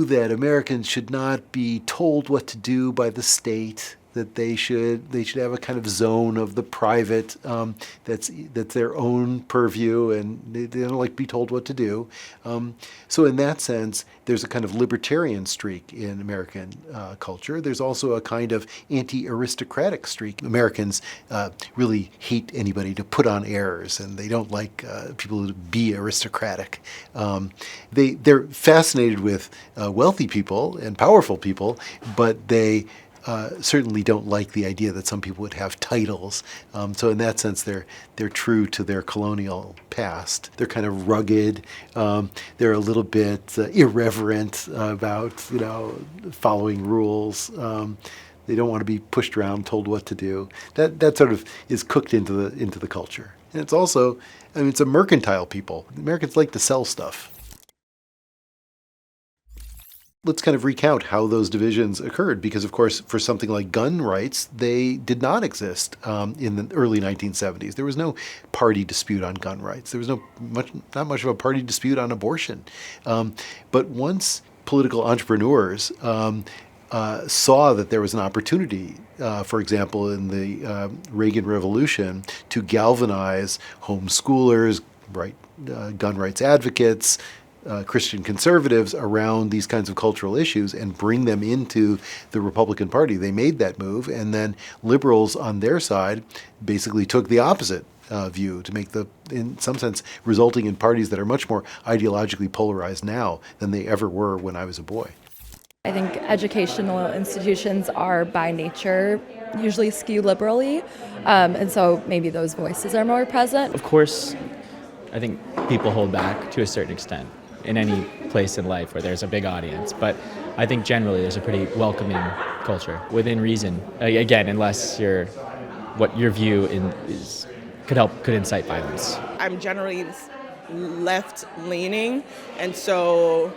view that Americans should not be told what to do by the state, that they should have a kind of zone of the private that's their own purview, and they don't like to be told what to do. So in that sense, there's a kind of libertarian streak in American culture. There's also a kind of anti-aristocratic streak. Americans really hate anybody to put on airs, and they don't like people to be aristocratic. They're fascinated with wealthy people and powerful people, but they certainly don't like the idea that some people would have titles. So in that sense, they're true to their colonial past. They're kind of rugged. They're a little bit irreverent about following rules. They don't want to be pushed around, told what to do. That sort of is cooked into the culture. And it's also, it's a mercantile people. Americans like to sell stuff. Let's kind of recount how those divisions occurred, because, of course, for something like gun rights, they did not exist in the early 1970s. There was no party dispute on gun rights. There was not much of a party dispute on abortion. But once political entrepreneurs saw that there was an opportunity, for example, in the Reagan Revolution, to galvanize homeschoolers, gun rights advocates, Christian conservatives around these kinds of cultural issues and bring them into the Republican Party. They made that move, and then liberals on their side basically took the opposite view to make in some sense, resulting in parties that are much more ideologically polarized now than they ever were when I was a boy. I think educational institutions are by nature usually skew liberally, and so maybe those voices are more present. Of course, I think people hold back to a certain extent in any place in life where there's a big audience, but I think generally there's a pretty welcoming culture within reason. Again, unless what your view could incite violence. I'm generally left-leaning, and so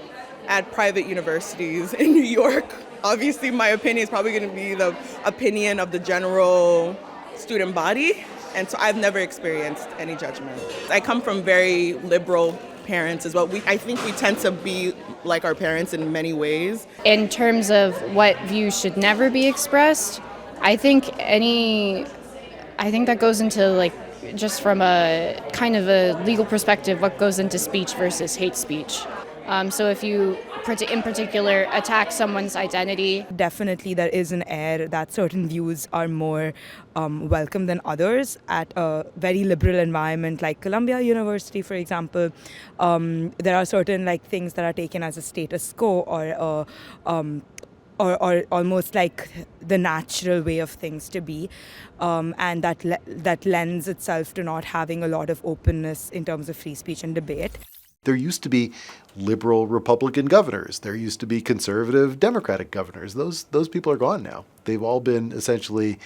at private universities in New York, obviously my opinion is probably going to be the opinion of the general student body, and so I've never experienced any judgment. I come from very liberal parents as well. I think we tend to be like our parents in many ways. In terms of what views should never be expressed, I think that goes into just from a kind of a legal perspective, what goes into speech versus hate speech. So if you, in particular, attack someone's identity. Definitely there is an air that certain views are more welcome than others. At a very liberal environment like Columbia University, for example, there are certain things that are taken as a status quo or almost like the natural way of things to be, and that lends itself to not having a lot of openness in terms of free speech and debate. There used to be liberal Republican governors. There used to be conservative Democratic governors. Those people are gone now. They've all been essentially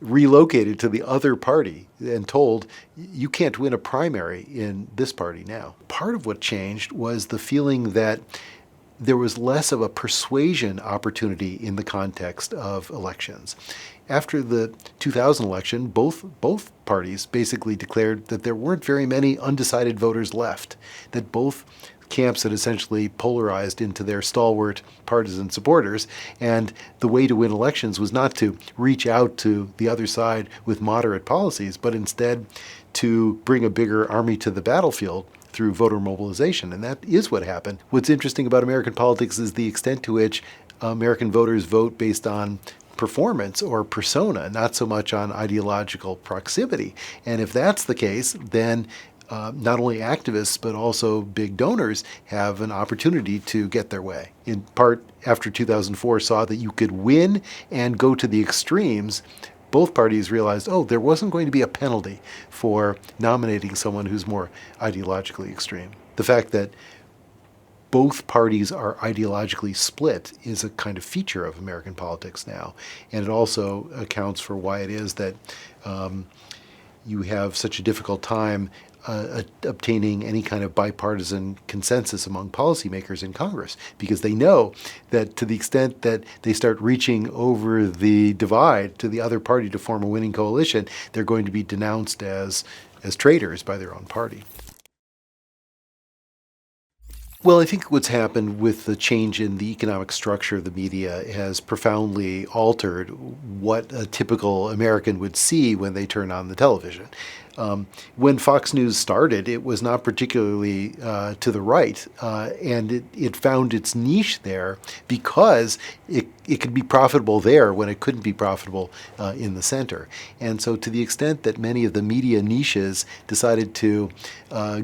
relocated to the other party and told, you can't win a primary in this party now. Part of what changed was the feeling that there was less of a persuasion opportunity in the context of elections. After the 2000 election, both parties basically declared that there weren't very many undecided voters left, that both camps had essentially polarized into their stalwart partisan supporters, and the way to win elections was not to reach out to the other side with moderate policies, but instead to bring a bigger army to the battlefield through voter mobilization, and that is what happened. What's interesting about American politics is the extent to which American voters vote based on performance or persona, not so much on ideological proximity. And if that's the case, then not only activists but also big donors have an opportunity to get their way. In part, after 2004 saw that you could win and go to the extremes, both parties realized, there wasn't going to be a penalty for nominating someone who's more ideologically extreme. The fact that both parties are ideologically split is a kind of feature of American politics now. And it also accounts for why it is that you have such a difficult time obtaining any kind of bipartisan consensus among policymakers in Congress, because they know that to the extent that they start reaching over the divide to the other party to form a winning coalition, they're going to be denounced as traitors by their own party. Well, I think what's happened with the change in the economic structure of the media has profoundly altered what a typical American would see when they turn on the television. When Fox News started, it was not particularly to the right, and it found its niche there because it could be profitable there when it couldn't be profitable in the center. And so, to the extent that many of the media niches decided to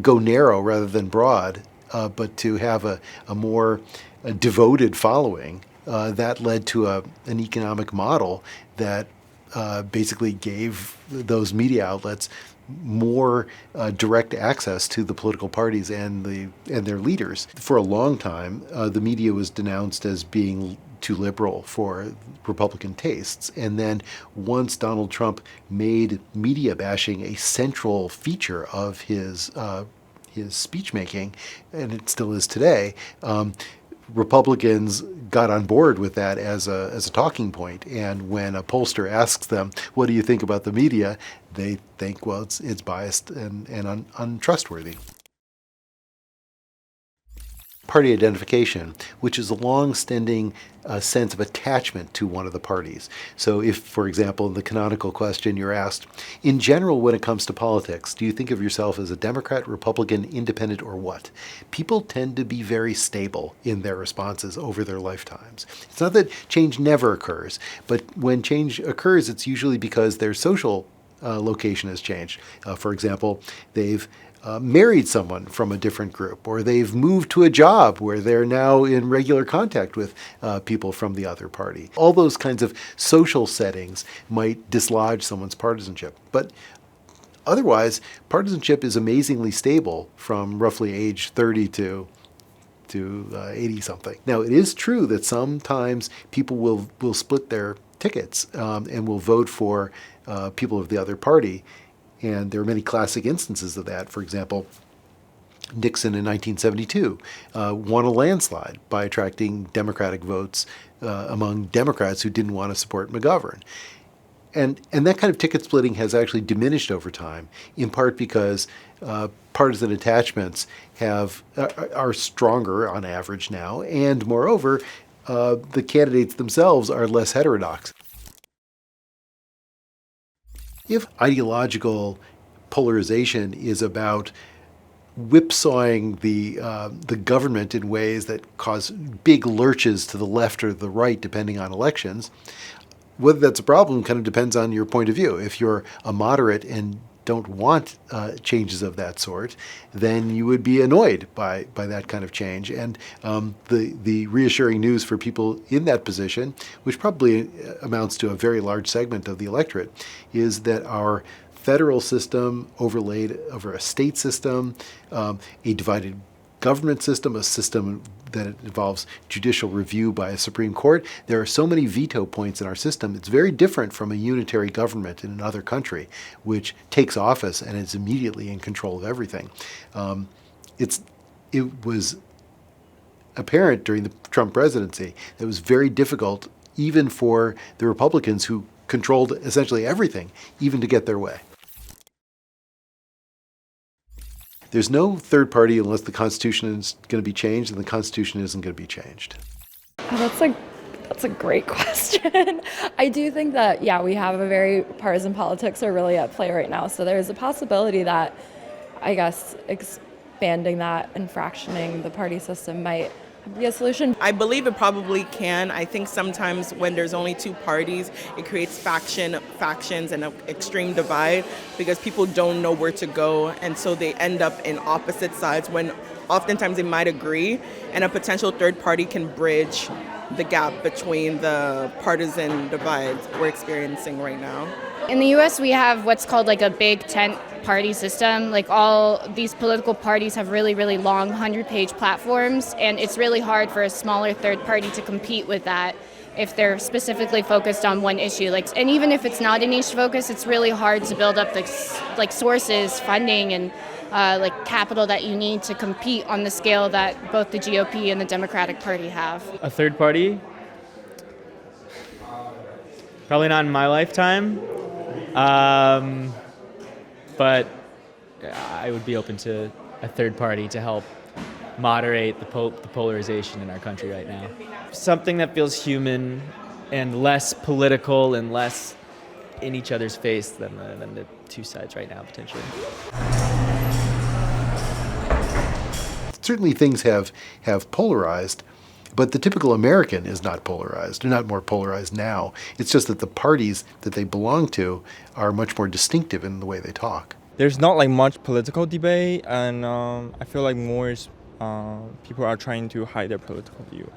go narrow rather than broad, but to have a more devoted following, that led to an economic model that basically gave those media outlets more direct access to the political parties and their leaders. For a long time, the media was denounced as being too liberal for Republican tastes. And then once Donald Trump made media bashing a central feature of his speech making, and it still is today, Republicans got on board with that as a talking point. And when a pollster asks them, "What do you think about the media?" they think, well, it's biased and untrustworthy. Party identification, which is a long-standing sense of attachment to one of the parties. So if, for example, in the canonical question you're asked, in general, when it comes to politics, do you think of yourself as a Democrat, Republican, Independent, or what? People tend to be very stable in their responses over their lifetimes. It's not that change never occurs, but when change occurs, it's usually because their social location has changed. For example, they've married someone from a different group, or they've moved to a job where they're now in regular contact with people from the other party. All those kinds of social settings might dislodge someone's partisanship. But otherwise, partisanship is amazingly stable from roughly age 30 to 80 something. Now, it is true that sometimes people will split their tickets and will vote for people of the other party. And there are many classic instances of that. For example, Nixon in 1972 won a landslide by attracting Democratic votes among Democrats who didn't want to support McGovern. And that kind of ticket splitting has actually diminished over time, in part because partisan attachments are stronger on average now, and moreover, the candidates themselves are less heterodox. If ideological polarization is about whipsawing the government in ways that cause big lurches to the left or the right, depending on elections, whether that's a problem kind of depends on your point of view. If you're a moderate and don't want changes of that sort, then you would be annoyed by that kind of change. And the reassuring news for people in that position, which probably amounts to a very large segment of the electorate, is that our federal system overlaid over a state system, a divided government system, a system that involves judicial review by a Supreme Court. There are so many veto points in our system. It's very different from a unitary government in another country, which takes office and is immediately in control of everything. It was apparent during the Trump presidency that it was very difficult, even for the Republicans who controlled essentially everything, even to get their way. There's no third party unless the Constitution is going to be changed, and the Constitution isn't going to be changed. Oh, that's a great question. I do think that, yeah, we have a very partisan politics are really at play right now. So there's a possibility that, I guess, expanding that and fractioning the party system might be a solution. I believe it probably can. I think sometimes when there's only two parties, it creates factions and an extreme divide because people don't know where to go, and so they end up in opposite sides when oftentimes they might agree, and a potential third party can bridge the gap between the partisan divides we're experiencing right now. In the U.S., we have what's called like a big tent party system. Like all these political parties have really, really long 100-page platforms, and it's really hard for a smaller third party to compete with that if they're specifically focused on one issue. And even if it's not a niche focus, it's really hard to build up the sources, funding, and capital that you need to compete on the scale that both the GOP and the Democratic Party have. A third party? Probably not in my lifetime. But I would be open to a third party to help moderate the polarization in our country right now. Something that feels human and less political and less in each other's face than the two sides right now, potentially. Certainly things have polarized, but the typical American is not polarized. They're not more polarized now. It's just that the parties that they belong to are much more distinctive in the way they talk. There's not like much political debate, and I feel like more people are trying to hide their political view.